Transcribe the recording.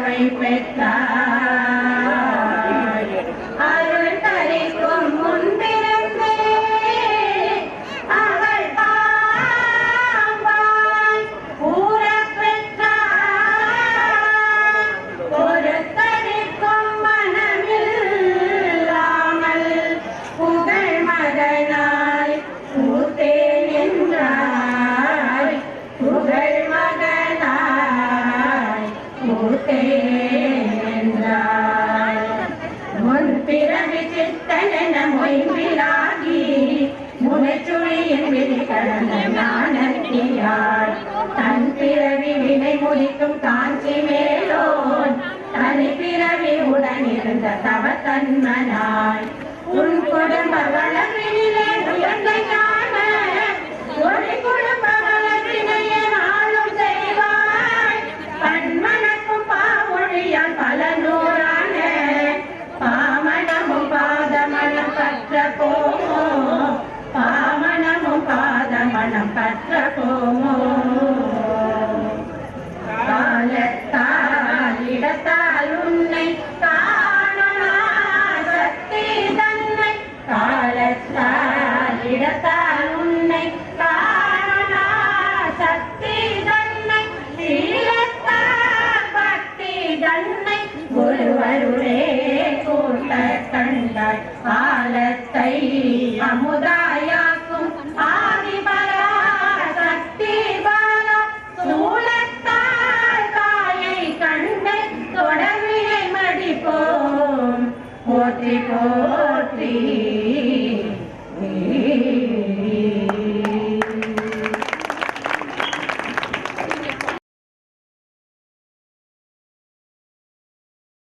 வாழ்வை பெற்றாய் அருள் தரிக்கும் முன்பிருந்தே அவள் பாம்பாய் ஊரப் பெற்றாய் ஒரு தரிக்கும் மனமில்லாமல் புகழ் மகனாய் பூத்தேன் என்றாய் புகழ் மகனாய் பூத்தேன் என்றாய் முன் பிறவி சித்தன மொய்பிலாகி முனைச்சுழியின் விதி கடந்த ஞானத்தியாய் தன் பிறவி வினை முடிக்கும் காஞ்சி மேலோன் தனி பிறவி உடனிருந்த தவ தன்மனாய் உன் குடும்ப வளர்வினிலே உயர்ந்த ஞான ஒரு குடும்ப வளர்வினையே நாளும் செய்வாய் பன்மனக்கும் பாவொழியால் பல நூறான பாமனமும் பாதமனம் பற்ற போமோ பாமனமும் பாதமனம் பற்ற போமோ காலத்தால் இடத்தால் உன்னை காணா சக்தி தன்னை காலத்தால் இடத்தால் உன்னை காணா சக்தி தன்னை சீலத்தால் பக்தி தன்னை ஒருவருளே கூட்ட கண்டாய் காலத்தை அமுதாயாக்கும் ஆதிபரா சக்தி பாலா சூலத்தால் காயை கண்டை தொடர்வினை மடிப்போம் போற்றி போ